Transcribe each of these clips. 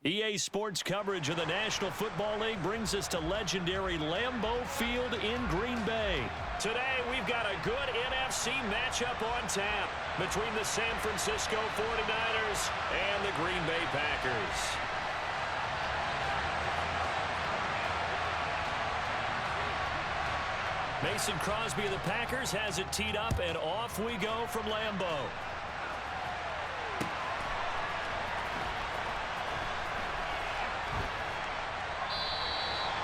EA Sports coverage of the National Football League brings us to legendary Lambeau Field in Green Bay. Today, we've got a good NFC matchup on tap between the San Francisco 49ers and the Green Bay Packers. Mason Crosby of the Packers has it teed up, and off we go from Lambeau.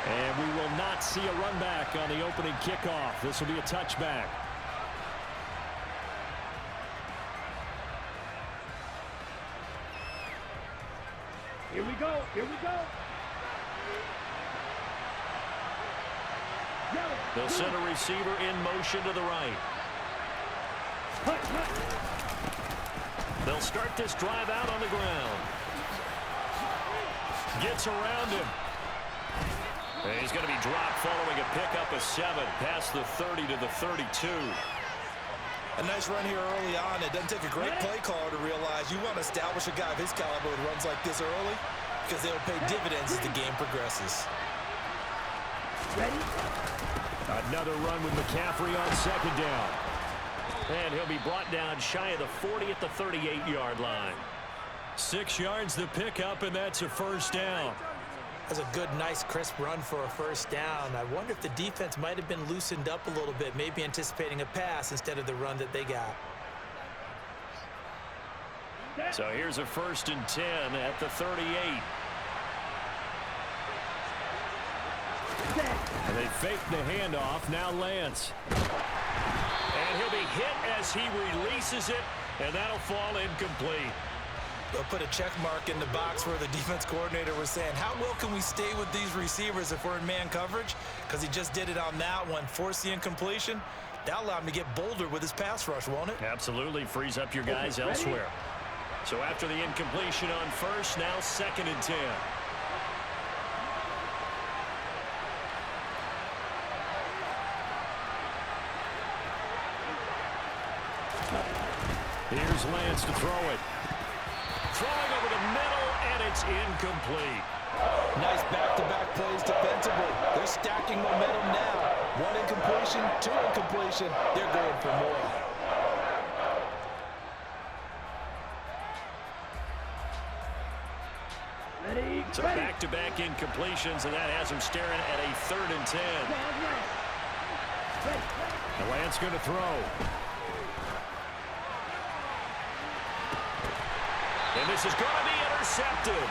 And we will not see a run back on the opening kickoff. This will be a touchback. Here we go. Here we go. They'll send a receiver in motion to the right. They'll start this drive out on the ground. Gets around him. And he's going to be dropped following a pickup of 7 past the 30 to the 32. A nice run here early on. It doesn't take a great play caller to realize you want to establish a guy of his caliber with runs like this early because they'll pay dividends as the game progresses. Ready? Another run with McCaffrey on second down. And he'll be brought down shy of the 40 at the 38-yard line. 6 yards the pickup, and that's a first down. That's a good, nice, crisp run for a first down. I wonder if the defense might have been loosened up a little bit, maybe anticipating a pass instead of the run that they got. So here's a 1st and 10 at the 38. And they fake the handoff. Now Lance. And he'll be hit as he releases it, and that'll fall incomplete. They'll put a check mark in the box where the defense coordinator was saying, how well can we stay with these receivers if we're in man coverage? Because he just did it on that one, forced the incompletion. That'll allow him to get bolder with his pass rush, won't it? Absolutely. Frees up your guys elsewhere. So after the incompletion on first, now 2nd and 10. Here's Lance to throw it. Throwing over the middle, and it's incomplete. Nice back-to-back plays defensively. They're stacking momentum now. 1 incompletion, 2 incompletion. They're going for more. Ready? So back-to-back incompletions, and that has him staring at a 3rd and 10. And Lance going to throw. And this is going to be intercepted.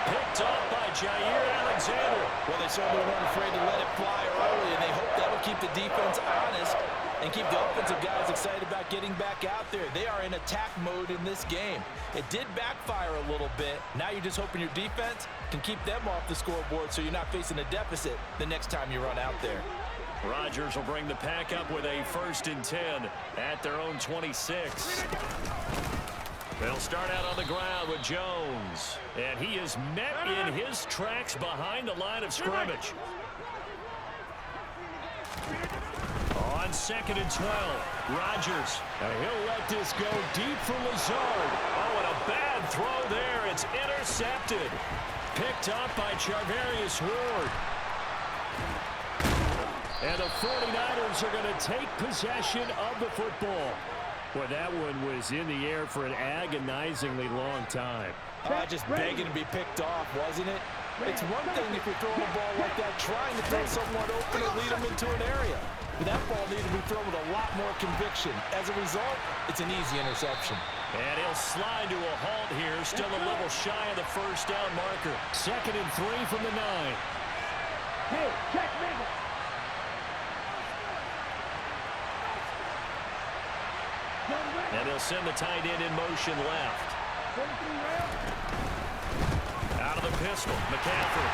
Picked off by Jair Alexander. Well, they certainly weren't afraid to let it fly early, and they hope that'll keep the defense honest and keep the offensive guys excited about getting back out there. They are in attack mode in this game. It did backfire a little bit. Now you're just hoping your defense can keep them off the scoreboard so you're not facing a deficit the next time you run out there. Rodgers will bring the pack up with a 1st and 10 at their own 26. They'll start out on the ground with Jones. And he is met in his tracks behind the line of scrimmage. On 2nd and 12, Rodgers. And he'll let this go deep for Lazard. Oh, and a bad throw there. It's intercepted. Picked up by Charvarius Ward. And the 49ers are going to take possession of the football. Well, that one was in the air for an agonizingly long time. Just begging to be picked off, wasn't it? It's one thing if you're throwing a ball like that, trying to throw someone open and lead them into an area. But that ball needed to be thrown with a lot more conviction. As a result, it's an easy interception. And he'll slide to a halt here, still a little shy of the 1st down marker. 2nd and 3 from the 9. Hey, check me. And they'll send the tight end in motion left. Out of the pistol, McCaffrey.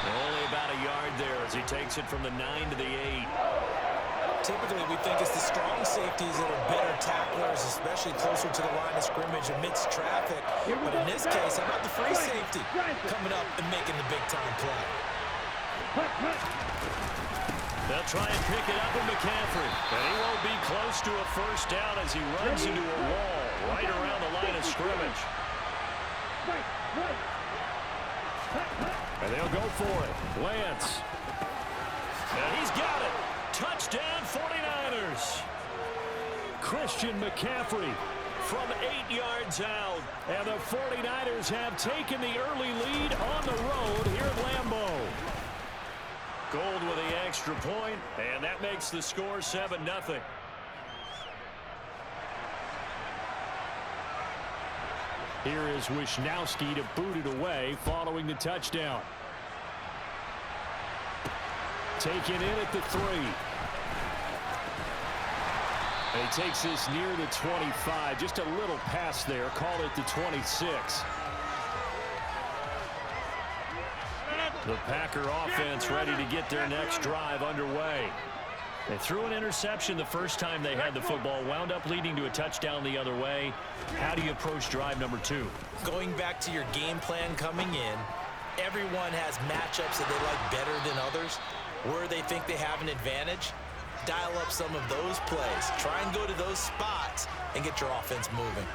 Only about a yard there as he takes it from the 9 to the 8. Typically, we think it's the strong safeties that are better tacklers, especially closer to the line of scrimmage amidst traffic. But in this case, how about the free safety coming up and making the big-time play? They'll try and pick it up with McCaffrey. And he won't be close to a 1st down as he runs into a wall right around the line of scrimmage. And they'll go for it. Lance. And he's got it. Touchdown 49ers. Christian McCaffrey from 8 yards out. And the 49ers have taken the early lead on the road here at Lambeau. Gold with the extra point, and that makes the score 7-0. Here is Wisnowski to boot it away following the touchdown. Taken in at the 3. And he takes this near the 25. Just a little pass there. Call it the 26. The Packer offense ready to get their next drive underway. They threw an interception the first time they had the football, wound up leading to a touchdown the other way. How do you approach drive number 2? Going back to your game plan coming in, everyone has matchups that they like better than others. Where they think they have an advantage, dial up some of those plays. Try and go to those spots and get your offense moving.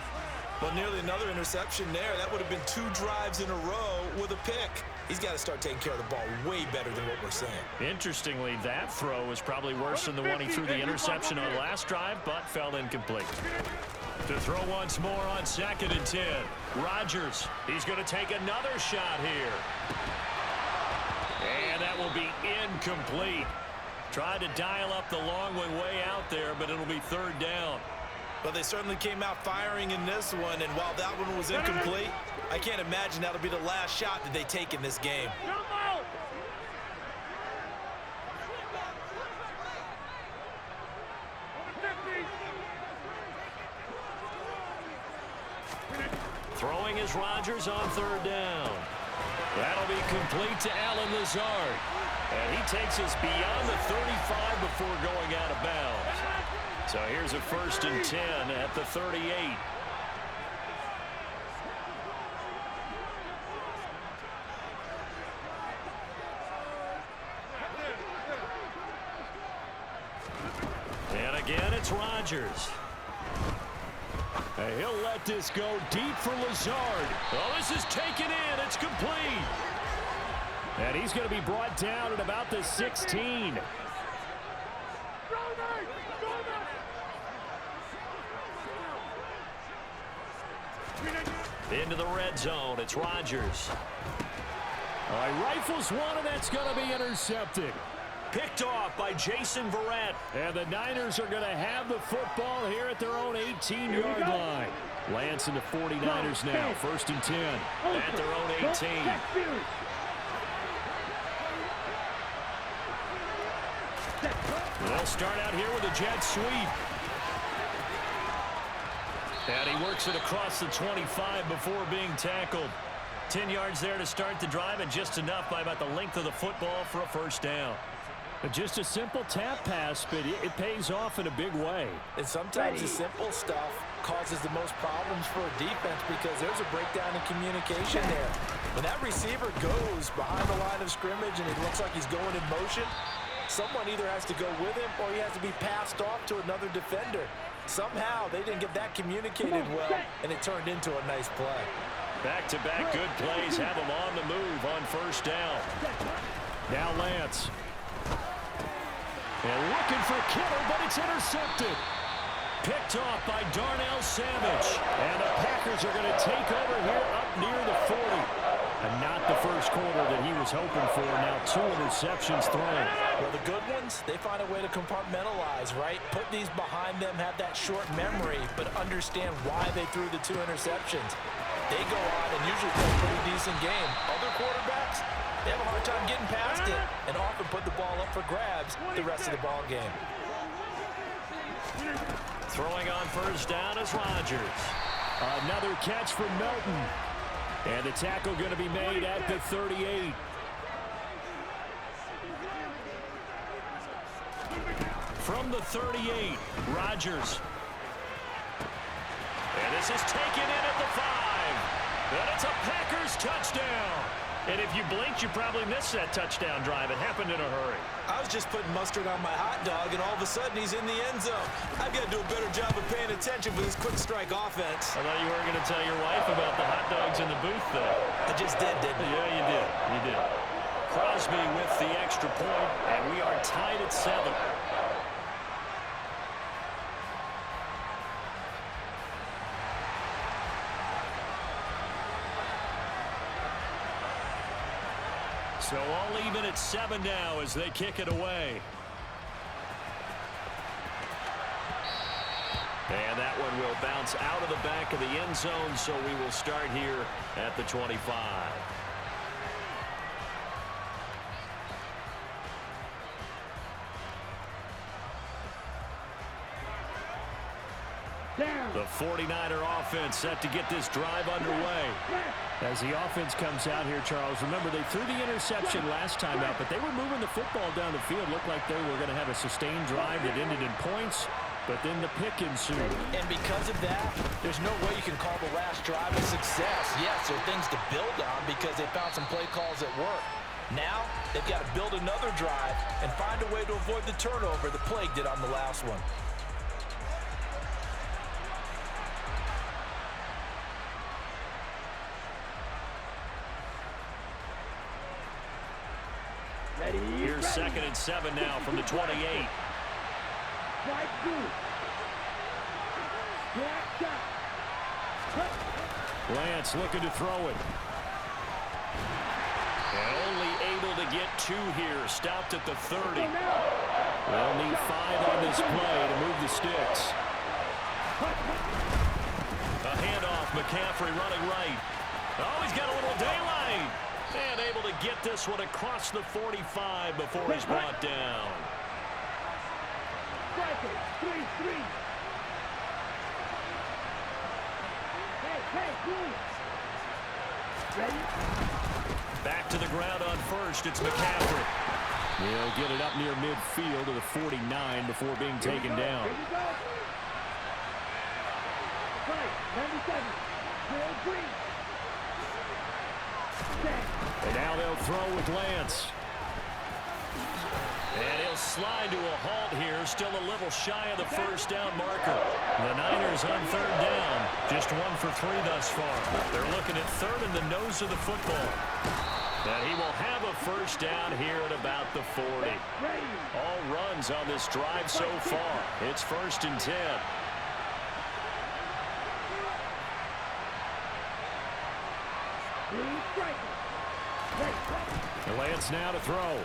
Well, nearly another interception there. That would have been 2 drives in a row with a pick. He's got to start taking care of the ball way better than what we're saying. Interestingly, that throw was probably worse than the one he threw the interception on last drive, but fell incomplete. To throw once more on 2nd and 10. Rodgers, he's going to take another shot here. And that will be incomplete. Tried to dial up the long way out there, but it'll be 3rd down. But they certainly came out firing in this one, and while that one was incomplete, I can't imagine that'll be the last shot that they take in this game. Throwing is Rodgers on 3rd down. That'll be complete to Allen Lazard. And he takes us beyond the 35 before going out of bounds. So here's a 1st and 10 at the 38. And again, it's Rodgers. And he'll let this go deep for Lazard. Oh, this is taken in. It's complete. And he's going to be brought down at about the 16. Into the red zone. It's Rodgers. He rifles one, and that's going to be intercepted. Picked off by Jason Verrett. And the Niners are going to have the football here at their own 18-yard line. Lance and the 49ers now. 1st and 10 at their own 18. They'll start out here with a jet sweep. And he works it across the 25 before being tackled. 10 yards there to start the drive, and just enough by about the length of the football for a 1st down. But just a simple tap pass, but it pays off in a big way. And sometimes the simple stuff causes the most problems for a defense because there's a breakdown in communication there. When that receiver goes behind the line of scrimmage and it looks like he's going in motion, someone either has to go with him or he has to be passed off to another defender. Somehow they didn't get that communicated well, and it turned into a nice play. Back-to-back good plays have them on the move on 1st down. Now Lance. And looking for Kittle, but it's intercepted. Picked off by Darnell Savage. And the Packers are going to take over here up near the 40. And not the first quarter that he was hoping for. Now 2 interceptions thrown. Well, the good ones, they find a way to compartmentalize, right? Put these behind them, have that short memory, but understand why they threw the 2 interceptions. They go on and usually play a pretty decent game. Other quarterbacks, they have a hard time getting past it and often put the ball up for grabs the rest of the ball game. Throwing on 1st down is Rodgers. Another catch for Melton. And the tackle going to be made at the 38. From the 38, Rodgers. And this is taken in at the 5. And it's a Packers touchdown. And if you blinked, you probably missed that touchdown drive. It happened in a hurry. I was just putting mustard on my hot dog, and all of a sudden he's in the end zone. I've got to do a better job of paying attention for this quick strike offense. I thought you weren't going to tell your wife about the hot dogs in the booth there. I just did, didn't I? Yeah, you did. You did. Crosby with the extra point, and we are tied at 7. So all even at 7 now as they kick it away. And that one will bounce out of the back of the end zone, so we will start here at the 25. The 49er offense set to get this drive underway. As the offense comes out here, Charles, remember they threw the interception last time out, but they were moving the football down the field. Looked like they were going to have a sustained drive that ended in points, but then the pick ensued. And because of that, there's no way you can call the last drive a success. Yes, there are things to build on because they found some play calls that work. Now, they've got to build another drive and find a way to avoid the turnover the Plague did on the last one. Here's 2nd and 7 now from the 28. Lance looking to throw it. And only able to get 2 here. Stopped at the 30. They'll need 5 on this play to move the sticks. A handoff. McCaffrey running right. Oh, he's got a little daylight. And able to get this one across the 45 before he's brought down. Back to the ground on first. It's McCaffrey. He'll get it up near midfield to the 49 before being taken down. And now they'll throw with Lance. And he'll slide to a halt here, still a little shy of the first down marker. The Niners on 3rd down, just 1 for 3 thus far. They're looking at 3rd in the nose of the football. And he will have a first down here at about the 40. All runs on this drive so far. It's 1st and 10. Lance now to throw.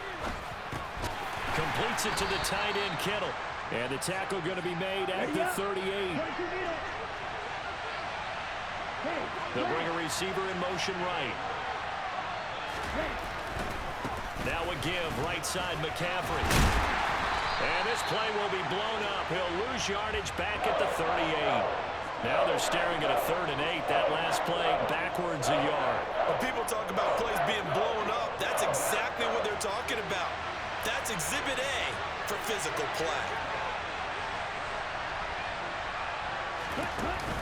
Completes it to the tight end, Kittle. And the tackle going to be made at the 38. They'll bring a receiver in motion right. Now a give, right side McCaffrey. And this play will be blown up. He'll lose yardage back at the 38. Now they're staring at a 3rd and 8. That last play backwards a yard. When people talk about plays being blown up, that's exactly what they're talking about. That's Exhibit A for physical play.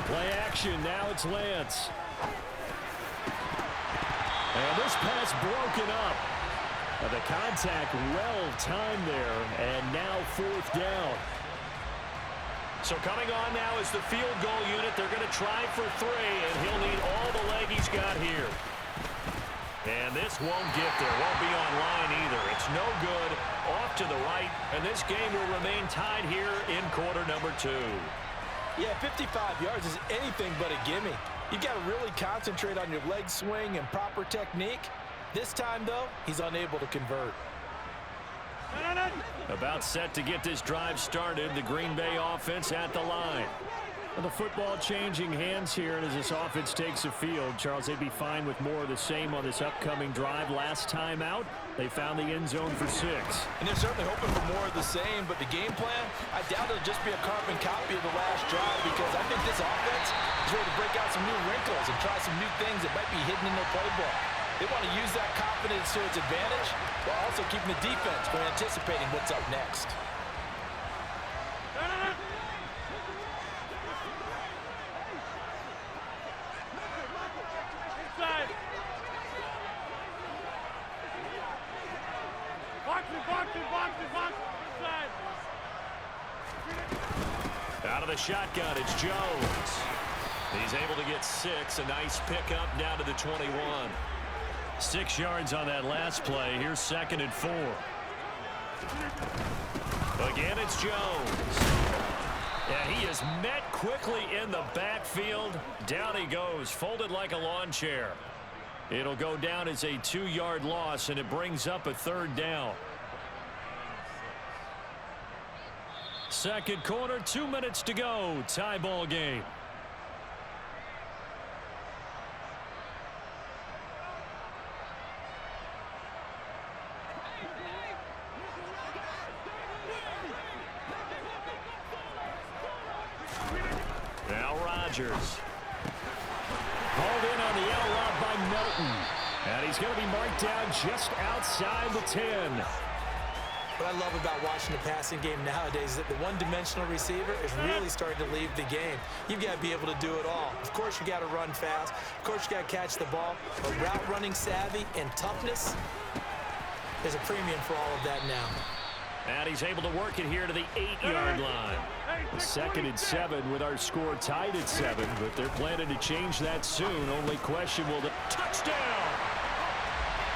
Play action. Now it's Lance. And this pass broken up. The contact well timed there. And now 4th down. So coming on now is the field goal unit. They're going to try for 3, and he'll need all the leg he's got here. And this won't get there. Won't be on line either. It's no good. Off to the right, and this game will remain tied here in quarter number 2. Yeah, 55 yards is anything but a gimme. You got to really concentrate on your leg swing and proper technique. This time, though, he's unable to convert. About set to get this drive started. The Green Bay offense at the line. The football changing hands here, and as this offense takes the field, Charles, they'd be fine with more of the same on this upcoming drive. Last time out, they found the end zone for 6. And they're certainly hoping for more of the same, but the game plan, I doubt it'll just be a carbon copy of the last drive, because I think this offense is ready to break out some new wrinkles and try some new things that might be hidden in their playbook. They want to use that confidence to its advantage, while also keeping the defense from anticipating what's up next. Out of the shotgun, it's Jones. He's able to get 6. A nice pickup down to the 21. 6 yards on that last play. Here's 2nd and 4. Again, it's Jones. And he is met quickly in the backfield. Down he goes, folded like a lawn chair. It'll go down as a 2-yard loss, and it brings up a 3rd down. Second quarter, 2 minutes to go. Tie ball game. Now Rodgers. Hauled in on the L route by Melton. And he's going to be marked down just outside the 10. What I love about watching the passing game nowadays is that the one-dimensional receiver is really starting to leave the game. You've got to be able to do it all. Of course, you got to run fast. Of course, you got to catch the ball. But route running savvy and toughness is a premium for all of that now. And he's able to work it here to the 8-yard line. 2nd and 7 with our score tied at 7, but they're planning to change that soon. Only question will the touchdown.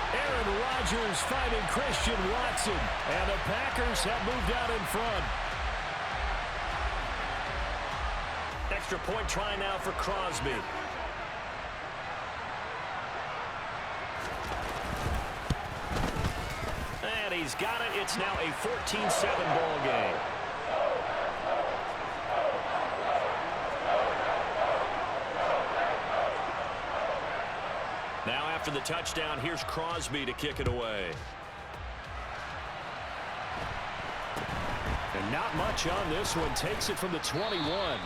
Aaron Rodgers finding Christian Watson, and the Packers have moved out in front. Extra point try now for Crosby. And he's got it. It's now a 14-7 ball game. Now after the touchdown, here's Crosby to kick it away. And not much on this one. Takes it from the 21.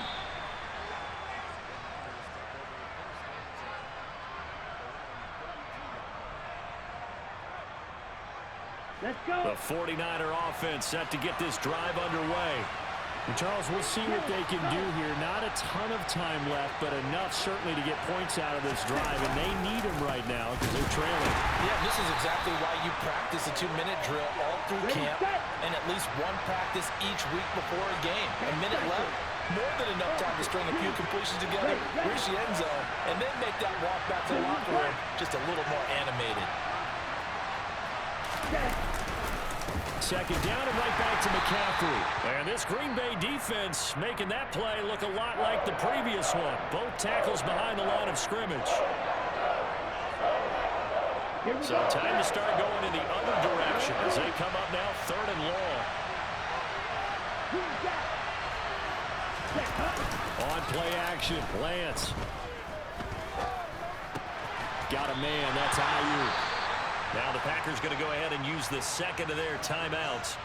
Let's go. The 49er offense set to get this drive underway. And Charles, we'll see what they can do here. Not a ton of time left, but enough certainly to get points out of this drive, and they need them right now because they're trailing. Yeah, this is exactly why you practice a 2-minute drill all through camp and at least one practice each week before a game. A minute left, more than enough time to string a few completions together, reach the end zone, and then make that walk back to the locker room just a little more animated. Second down and right back to McCaffrey. And this Green Bay defense making that play look a lot like the previous one. Both tackles behind the line of scrimmage. So time to start going in the other direction as they come up now 3rd and long. On play action, Lance. Got a man, that's Ayuk. Now the Packers going to go ahead and use the 2nd of their timeouts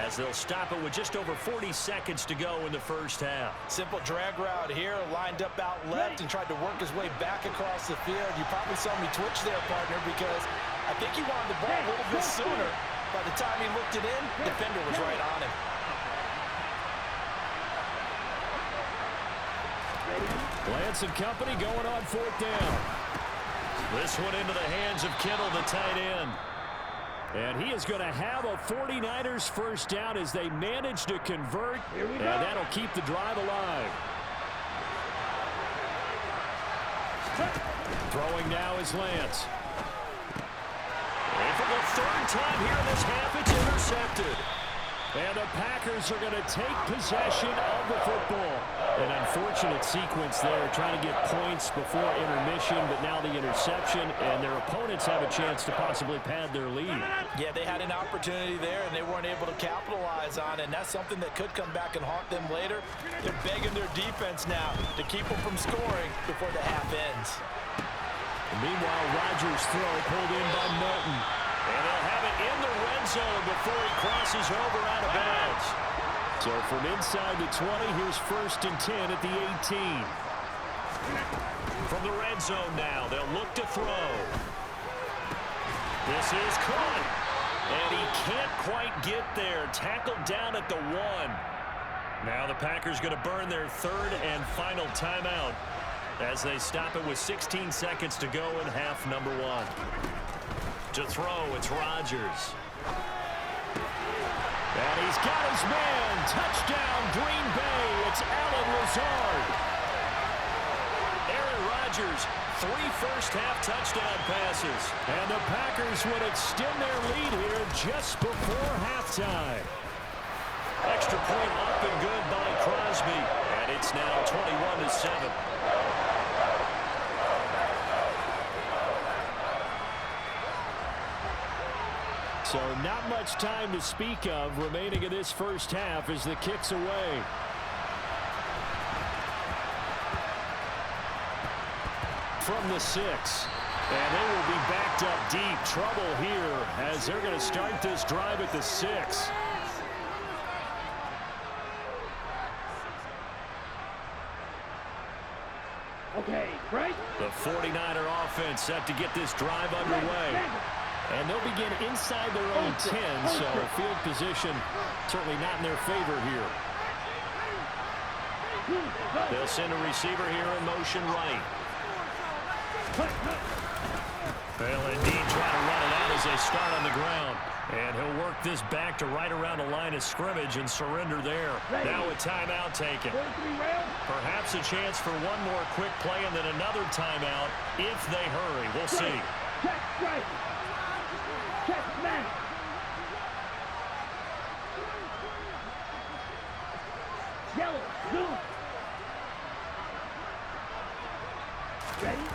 as they'll stop it with just over 40 seconds to go in the first half. Simple drag route here, lined up out left and tried to work his way back across the field. You probably saw me twitch there, partner, because I think he wanted the ball a little bit sooner. By the time he looked it in, the defender was right on him. Lance and company going on 4th down. This one into the hands of Kittle, the tight end. And he is going to have a 49ers first down as they manage to convert. And that'll keep the drive alive. Throwing now is Lance. And for the 3rd time here in this half, it's intercepted. And the Packers are going to take possession of the football. An unfortunate sequence there, trying to get points before intermission, but now the interception, and their opponents have a chance to possibly pad their lead. Yeah, they had an opportunity there, and they weren't able to capitalize on it, and that's something that could come back and haunt them later. They're begging their defense now to keep them from scoring before the half ends. And meanwhile, Rodgers' throw pulled in by Melton. And they'll have it in the red zone before he crosses over out of bounds. So from inside the 20, here's 1st and 10 at the 18. From the red zone now, they'll look to throw. This is caught. And he can't quite get there. Tackled down at the 1. Now the Packers going to burn their 3rd and final timeout as they stop it with 16 seconds to go in half number 1. To throw, it's Rodgers. He's got his man. Touchdown, Green Bay. It's Allen Lazard. Aaron Rodgers, 3 first-half touchdown passes. And the Packers would extend their lead here just before halftime. Extra point up and good by Crosby. And it's now 21-7. So not much time to speak of remaining in this first half as the kick's away. From the 6. And they will be backed up deep. Trouble here as they're going to start this drive at the 6. Okay, right. The 49er offense set to get this drive underway. And they'll begin inside their own 10, so field position certainly not in their favor here. They'll send a receiver here in motion right. They'll indeed try to run it out as they start on the ground. And he'll work this back to right around the line of scrimmage and surrender there. Now a timeout taken. Perhaps a chance for one more quick play and then another timeout if they hurry. We'll see. Check, strike. Check, smash. Yellow, blue. Ready?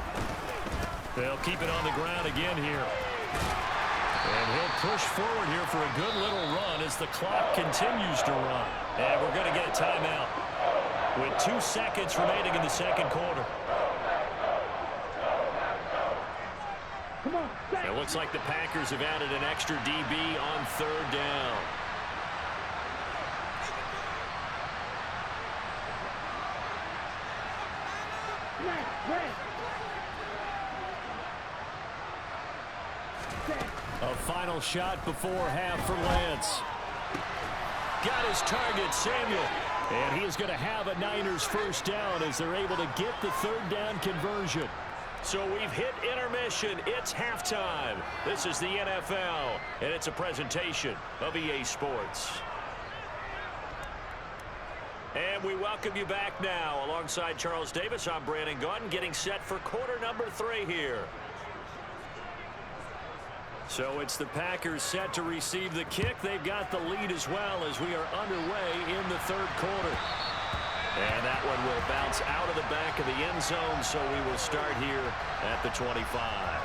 They'll keep it on the ground again here. And he'll push forward here for a good little run as the clock continues to run. And we're going to get a timeout with 2 seconds remaining in the second quarter. Come on, It looks like the Packers have added an extra DB on 3rd down. A final shot before half for Lance. Got his target, Samuel. And he is going to have a Niners first down as they're able to get the 3rd down conversion. So we've hit intermission. It's halftime. This is the NFL, and it's a presentation of EA Sports. And we welcome you back now. Alongside Charles Davis, I'm Brandon Gunn, getting set for quarter number 3 here. So it's the Packers set to receive the kick. They've got the lead as well as we are underway in the 3rd quarter. And that one will bounce out of the back of the end zone, so we will start here at the 25.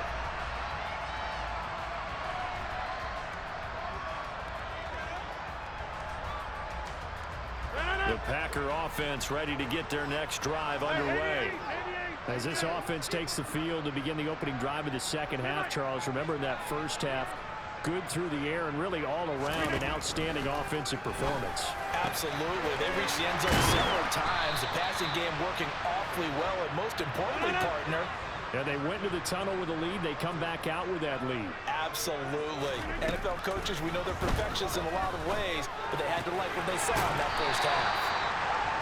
The Packer offense ready to get their next drive underway. As this offense takes the field to begin the opening drive of the second half, Charles, remember in that first half, good through the air and really all around an outstanding offensive performance. Absolutely. They reached the end zone several times. The passing game working awfully well, and most importantly, partner, Yeah, they went into the tunnel with a lead. They come back out with that lead. absolutely. NFL coaches, we know they're perfectionists in a lot of ways, but they had to like what they saw in that first half.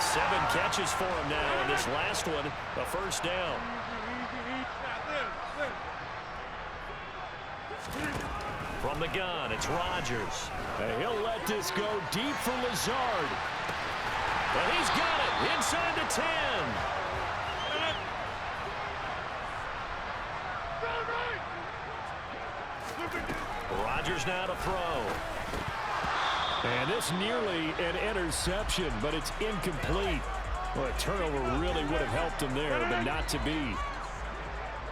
7 catches for him now, and this last one, a first down. From the gun, it's Rodgers. And he'll let this go deep for Lazard. And he's got it inside the 10. Rodgers now to throw. And this nearly an interception, but it's incomplete. Well, a turnover really would have helped him there, but not to be.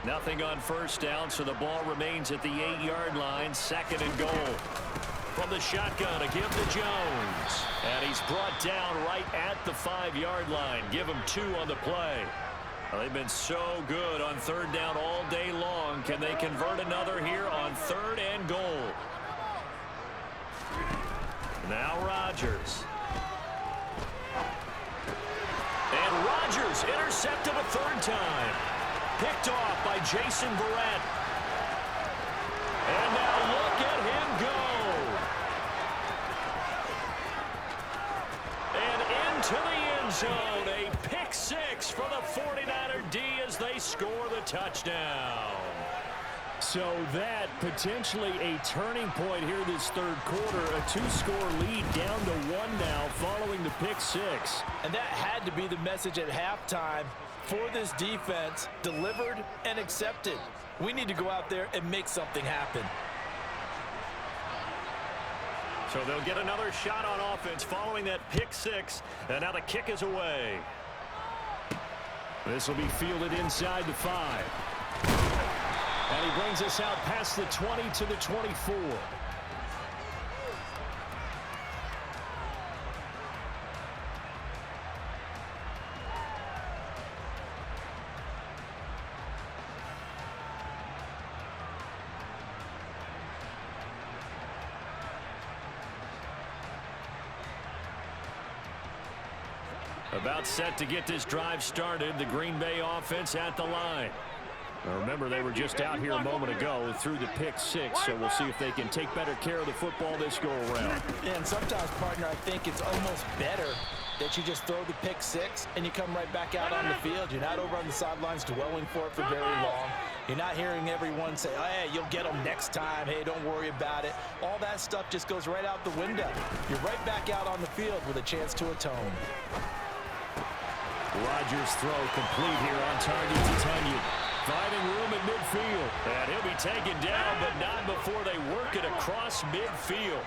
Nothing on first down, so the ball remains at the 8-yard line, 2nd and goal. From the shotgun, a give to Jones. And he's brought down right at the 5-yard line. Give him 2 on the play. Well, they've been so good on 3rd down all day long. Can they convert another here on 3rd and goal? Now Rodgers. And Rodgers intercepted a 3rd time. Picked off by Jason Verrett. And now look at him go. And into the end zone. A pick 6 for the 49er D as they score the touchdown. So that potentially a turning point here this third quarter. A 2-score lead down to 1 now following the pick six. And that had to be the message at halftime for this defense. Delivered and accepted. We need to go out there and make something happen. So they'll get another shot on offense following that pick six. And now the kick is away. This will be fielded inside the 5. And he brings us out past the 20 to the 24. About set to get this drive started. The Green Bay offense at the line. Now remember, they were just out here a moment ago through the pick six, so we'll see if they can take better care of the football this go-around. And sometimes, partner, I think it's almost better that you just throw the pick six and you come right back out on the field. You're not over on the sidelines dwelling for it for very long. You're not hearing everyone say, oh, hey, you'll get them next time. Hey, don't worry about it. All that stuff just goes right out the window. You're right back out on the field with a chance to atone. Rodgers' throw complete here on target to Tunyon. Finding room at midfield. And he'll be taken down, but not before they work it across midfield.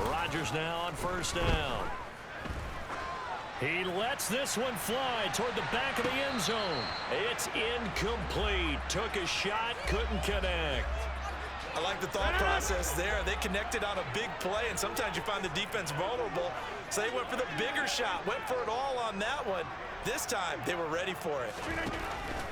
Rodgers now on first down. He lets this one fly toward the back of the end zone. It's incomplete. Took a shot, couldn't connect. I like the thought process there. They connected on a big play, and sometimes you find the defense vulnerable. So they went for the bigger shot, went for it all on that one. This time, they were ready for it.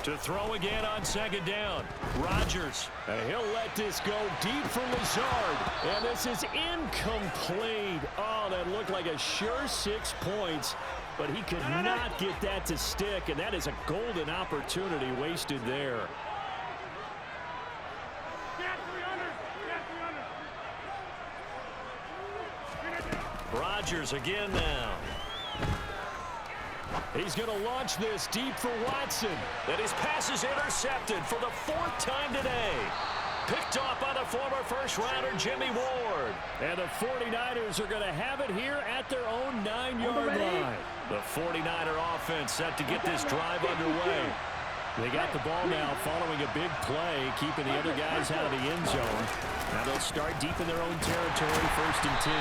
To throw again on second down. Rodgers. And he'll let this go deep for Lazard. And this is incomplete. Oh, that looked like a sure 6 points. But he could not get that to stick, and that is a golden opportunity wasted there. Rodgers again now. He's going to launch this deep for Watson. And his pass is intercepted for the 4th time today. Picked off by the former first-rounder Jimmy Ward. And the 49ers are going to have it here at their own 9-yard line. The 49er offense set to get this drive underway. They got the ball now following a big play, keeping the other guys out of the end zone. Now they'll start deep in their own territory, 1st and 10.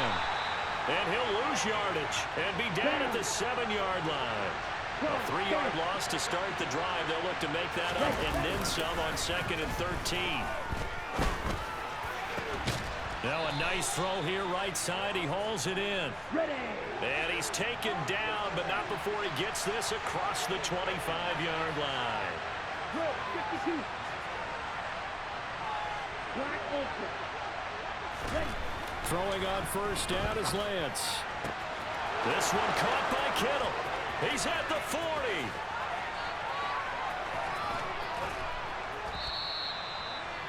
And he'll lose yardage and be down at the 7-yard line. A 3-yard loss to start the drive. They'll look to make that up and then some on 2nd and 13. Now a nice throw here right side. He hauls it in. And he's taken down, but not before he gets this across the 25-yard line. 52. Black Ultra. Ready. Throwing on first down is Lance. This one caught by Kittle. He's at the 40.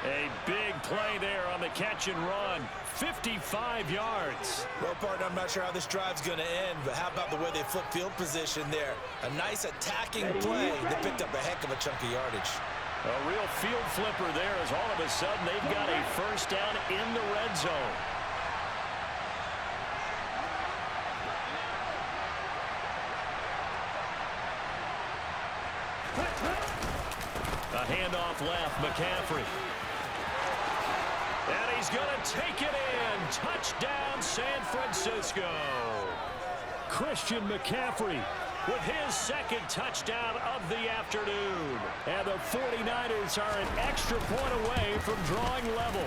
A big play there on the catch and run. 55 yards. Well, partner, I'm not sure how this drive's going to end, but how about the way they flip field position there? A nice attacking play. They picked up a heck of a chunk of yardage. A real field flipper there as all of a sudden they've got a first down in the red zone. A handoff left, McCaffrey. And he's going to take it in. Touchdown, San Francisco. Christian McCaffrey with his 2nd touchdown of the afternoon. And the 49ers are an extra point away from drawing level.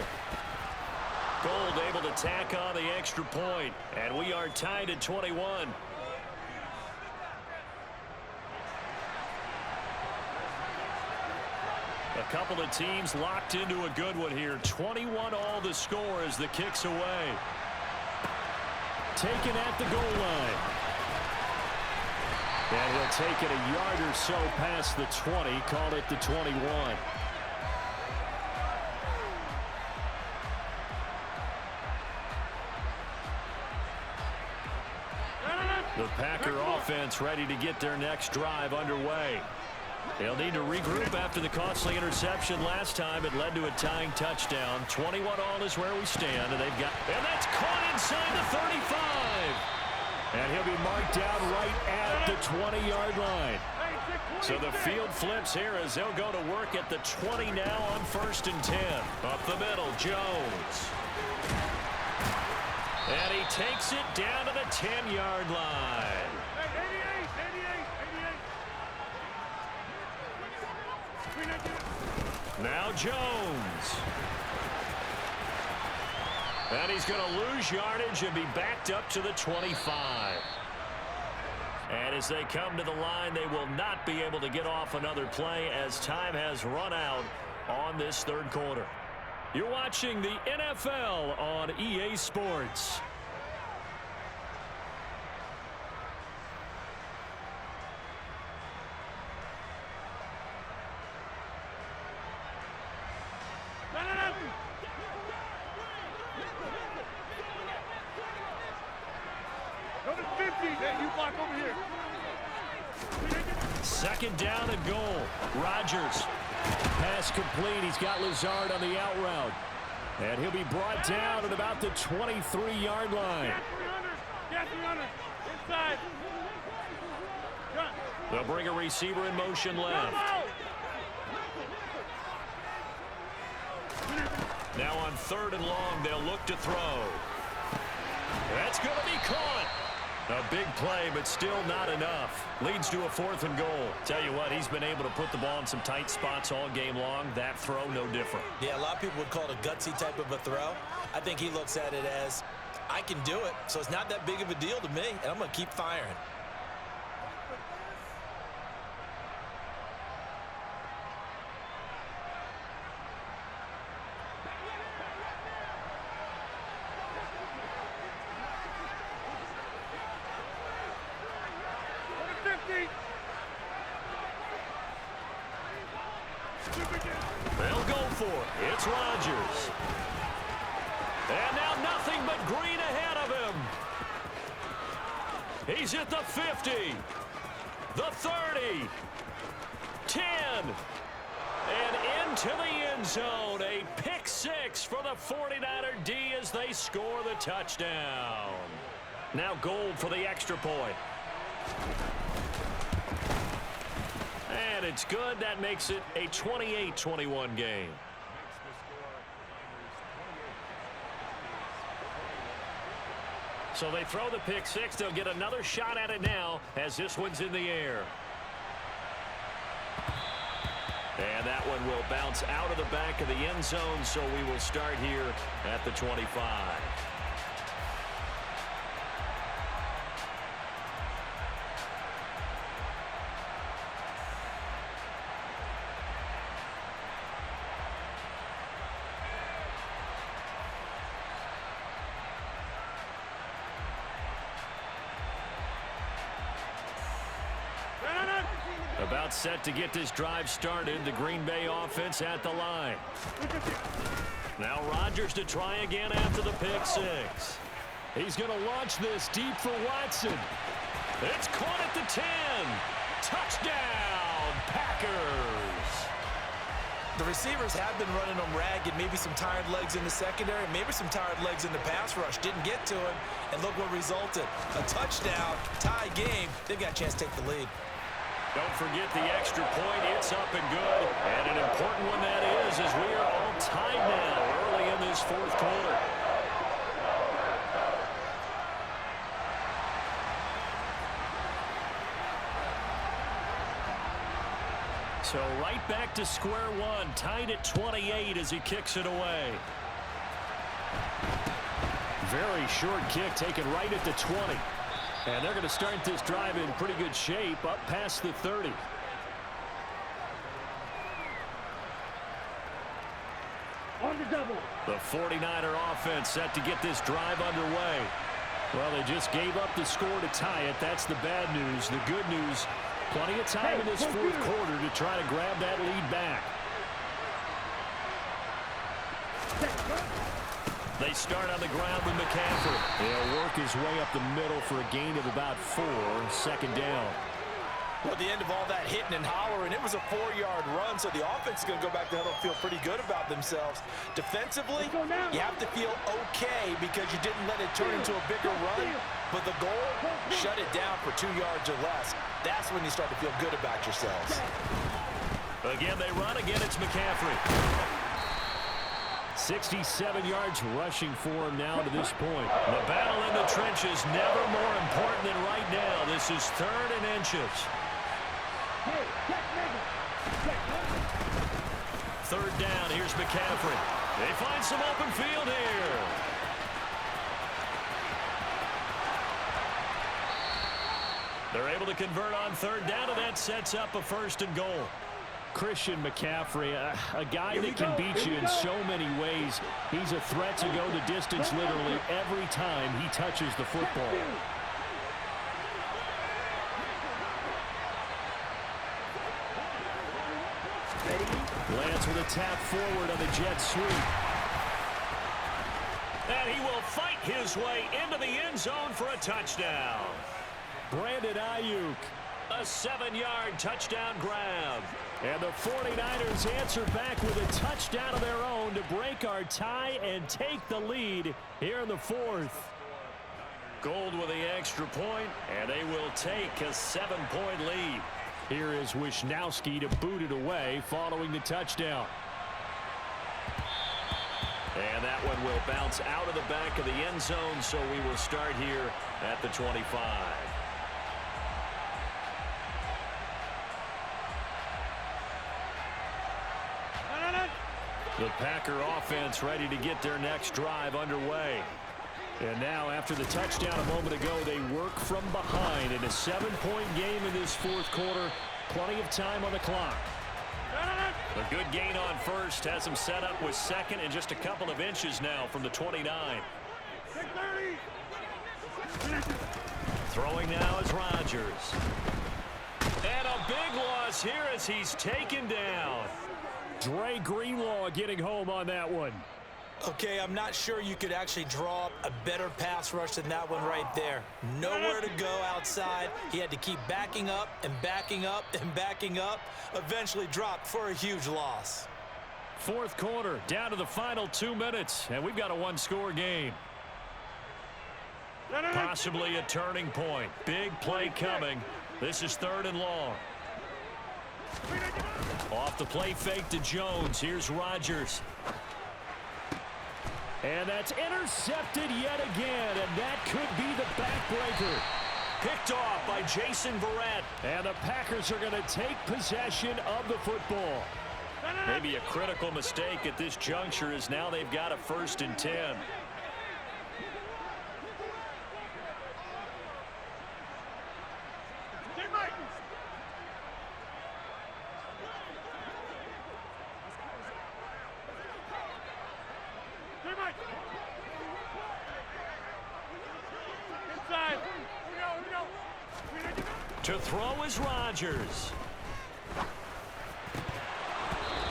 Gold able to tack on the extra point. And we are tied at 21. A couple of teams locked into a good one here. 21 all the score as the kick's away. Taken at the goal line. And he'll take it a yard or so past the 20. Call it the 21. The Packer offense ready to get their next drive underway. They'll need to regroup after the costly interception last time. It led to a tying touchdown. 21-all is where we stand. And that's caught inside the 35. And he'll be marked down right at the 20-yard line. So the field flips here as they'll go to work at the 20 now on 1st and 10. Up the middle, Jones. And he takes it down to the 10-yard line. Now Jones. And he's going to lose yardage and be backed up to the 25. And as they come to the line, they will not be able to get off another play as time has run out on this third quarter. You're watching the NFL on EA Sports. Second down and goal. Rodgers. Pass complete. He's got Lazard on the out route. And he'll be brought down at about the 23-yard line. Inside. They'll bring a receiver in motion left. Now on 3rd and long, they'll look to throw. That's going to be caught. A big play, but still not enough. Leads to a 4th and goal. Tell you what, he's been able to put the ball in some tight spots all game long. That throw, no different. Yeah, a lot of people would call it a gutsy type of a throw. I think he looks at it as, I can do it, so it's not that big of a deal to me, and I'm going to keep firing. They'll go for it. It's Rodgers. And now nothing but green ahead of him. He's at the 50. The 30. 10. And into the end zone. A pick six for the 49er D as they score the touchdown. Now Gold for the extra point. And it's good. That makes it a 28-21 game. So they throw the pick six. They'll get another shot at it now as this one's in the air. And that one will bounce out of the back of the end zone, so we will start here at the 25. About set to get this drive started. The Green Bay offense at the line. Now Rodgers to try again after the pick six. He's going to launch this deep for Watson. It's caught at the 10. Touchdown, Packers. The receivers have been running them ragged. Maybe some tired legs in the secondary, maybe some tired legs in the pass rush. Didn't get to him, and look what resulted. A touchdown, tie game. They've got a chance to take the lead. Don't forget the extra point. It's up and good. And an important one that is, as we are all tied now early in this fourth quarter. So right back to square one, tied at 28 as he kicks it away. Very short kick taken right at the 20. And they're going to start this drive in pretty good shape up past the 30. On the double. The 49er offense set to get this drive underway. Well, they just gave up the score to tie it. That's the bad news. The good news, plenty of time in this fourth quarter to try to grab that lead back. They start on the ground with McCaffrey. He'll work his way up the middle for a gain of about 4, second down. Well, at the end of all that hitting and hollering, it was a 4-yard run, so the offense is going to go back to huddle and feel pretty good about themselves. Defensively, you have to feel okay because you didn't let it turn into a bigger run, but the goal, shut it down for 2 yards or less. That's when you start to feel good about yourselves. Again, they run. Again, it's McCaffrey. 67 yards rushing for him now to this point. The battle in the trenches never more important than right now. This is 3rd and inches. 3rd down. Here's McCaffrey. They find some open field here. They're able to convert on 3rd down, and that sets up a 1st and goal. Christian McCaffrey, a guy that can beat you in so many ways. He's a threat to go the distance literally every time he touches the football. Lance with a tap forward on the jet sweep. And he will fight his way into the end zone for a touchdown. Brandon Ayuk. A 7-yard touchdown grab. And the 49ers answer back with a touchdown of their own to break our tie and take the lead here in the 4th. Gold with the extra point, and they will take a 7-point lead. Here is Wisnowski to boot it away following the touchdown. And that one will bounce out of the back of the end zone, so we will start here at the 25. The Packer offense ready to get their next drive underway. And now, after the touchdown a moment ago, they work from behind in a 7-point game in this 4th quarter. Plenty of time on the clock. A good gain on 1st has them set up with 2nd and just a couple of inches now from the 29. Throwing now is Rodgers. And a big loss here as he's taken down. Dre Greenlaw getting home on that one. Okay, I'm not sure you could actually draw up a better pass rush than that one right there. Nowhere to go outside. He had to keep backing up and backing up and backing up. Eventually dropped for a huge loss. 4th quarter, down to the final 2 minutes, and we've got a 1-score game. Possibly a turning point. Big play coming. This is 3rd and long. Off the play fake to Jones. Here's Rodgers. And that's intercepted yet again, and that could be the backbreaker. Picked off by Jason Verrett. And the Packers are going to take possession of the football. Maybe a critical mistake at this juncture is now they've got a 1st and 10. To throw is Rodgers.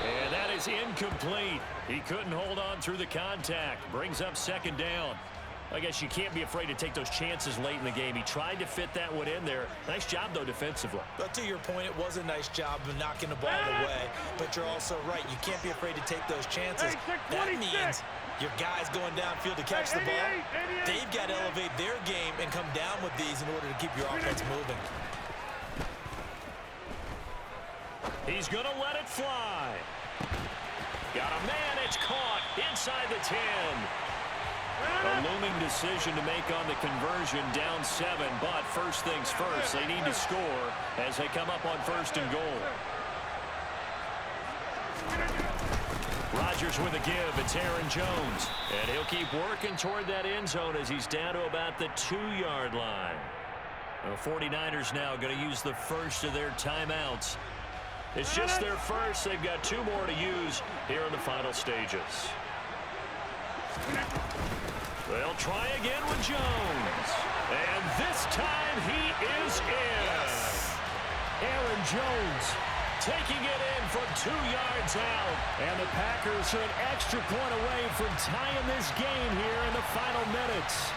And that is incomplete. He couldn't hold on through the contact. Brings up 2nd down. I guess you can't be afraid to take those chances late in the game. He tried to fit that one in there. Nice job, though, defensively. But to your point, it was a nice job of knocking the ball away. But you're also right. You can't be afraid to take those chances. That means your guys going downfield to catch the ball, they've got to elevate their game and come down with these in order to keep your offense moving. He's going to let it fly. Got a man. It's caught inside the 10. A looming decision to make on the conversion, down 7. But first things first, they need to score as they come up on 1st and goal. Rodgers with a give. It's Aaron Jones. And he'll keep working toward that end zone as he's down to about the 2-yard line. The 49ers now going to use the first of their timeouts. It's just their first. They've got 2 more to use here in the final stages. They'll try again with Jones. And this time he is in. Yes. Aaron Jones taking it in from 2 yards out. And the Packers are an extra point away from tying this game here in the final minutes.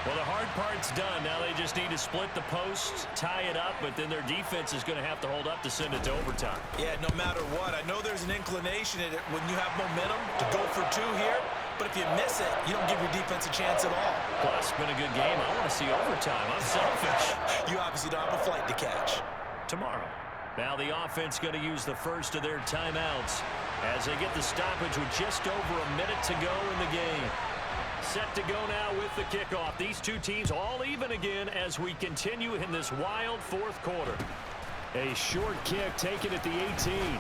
Well, the hard part's done. Now they just need to split the posts, tie it up, but then their defense is going to have to hold up to send it to overtime. Yeah, no matter what. I know there's an inclination in it when you have momentum to go for 2 here, but if you miss it, you don't give your defense a chance at all. Plus, it's been a good game. I want to see overtime. I'm selfish. You obviously don't have a flight to catch. Tomorrow. Now the offense going to use the first of their timeouts as they get the stoppage with just over a minute to go in the game. Set to go now with the kickoff. These two teams all even again as we continue in this wild fourth quarter. A short kick taken at the 18.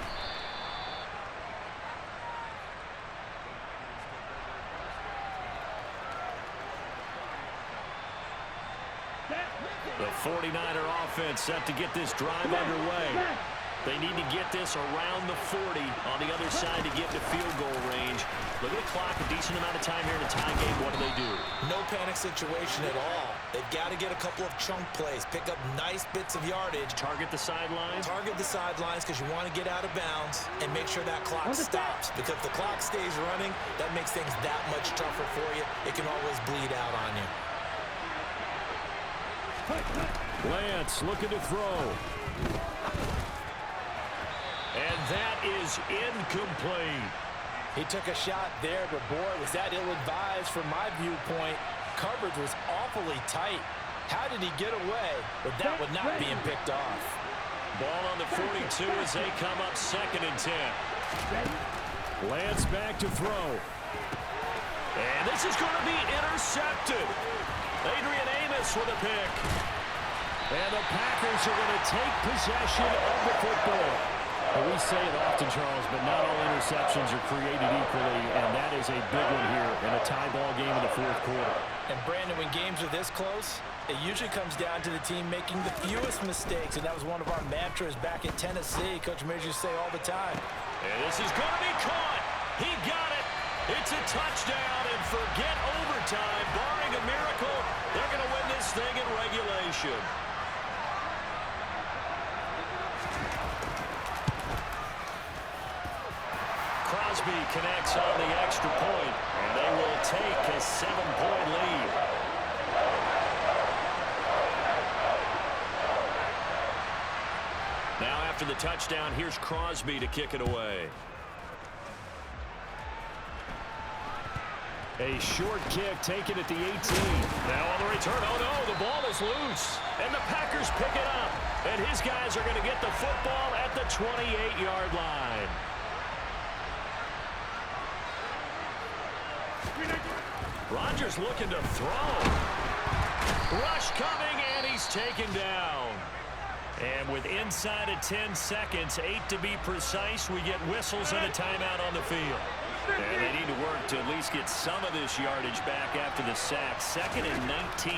The 49er offense set to get this drive underway. They need to get this around the 40 on the other side to get to field goal range. Look at the clock, a decent amount of time here in a tie game. What do? No panic situation at all. They've got to get a couple of chunk plays, pick up nice bits of yardage. Target the sidelines? Target the sidelines because you want to get out of bounds and make sure that clock stops. Because if the clock stays running, that makes things that much tougher for you. It can always bleed out on you. Lance looking to throw. And that is incomplete. He took a shot there, but boy, was that ill-advised from my viewpoint. Coverage was awfully tight. How did he get away with that one not being picked off? Ball on the 42 as they come up 2nd and 10. Lance back to throw. And this is going to be intercepted. Adrian Amos with a pick. And the Packers are going to take possession of the football. Well, we say it often, Charles, but not all interceptions are created equally, and that is a big one here in a tie ball game in the fourth quarter. And, Brandon, when games are this close, it usually comes down to the team making the fewest mistakes, and that was one of our mantras back at Tennessee. Coach Mears used to say all the time. And this is going to be caught. He got it. It's a touchdown, and forget overtime. Barring a miracle, they're going to win this thing in regulation. Crosby connects on the extra point, and they will take a 7-point lead. Now after the touchdown, here's Crosby to kick it away. A short kick taken at the 18. Now on the return, oh no, the ball is loose. And the Packers pick it up. And his guys are going to get the football at the 28-yard line. Rodgers looking to throw. Rush coming, and he's taken down. And with inside of 10 seconds, 8 to be precise, we get whistles and a timeout on the field. And they need to work to at least get some of this yardage back after the sack. 2nd and 19.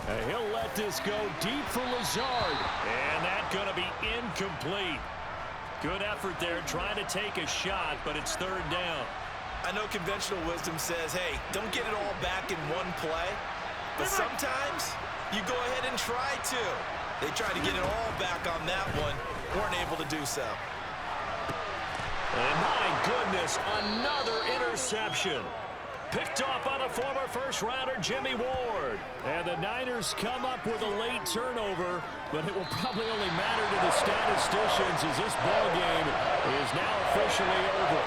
And he'll let this go deep for Lazard. And that's going to be incomplete. Good effort there, trying to take a shot, but it's 3rd down. I know conventional wisdom says, hey, don't get it all back in one play. But sometimes you go ahead and try to. They tried to get it all back on that one. Weren't able to do so. And my goodness, another interception. Picked off on a former first-rounder, Jimmy Ward. And the Niners come up with a late turnover, but it will probably only matter to the statisticians as this ball game is now officially over.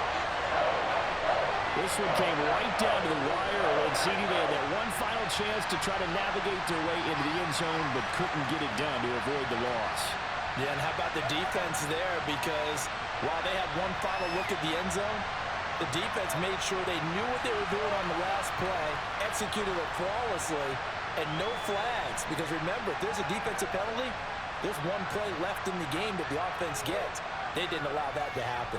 This one came right down to the wire, and CD, they had that one final chance to try to navigate their way into the end zone, but couldn't get it done to avoid the loss. Yeah, and how about the defense there? Because while they had one final look at the end zone, the defense made sure they knew what they were doing on the last play, executed it flawlessly, and no flags. Because remember, if there's a defensive penalty, there's one play left in the game that the offense gets. They didn't allow that to happen.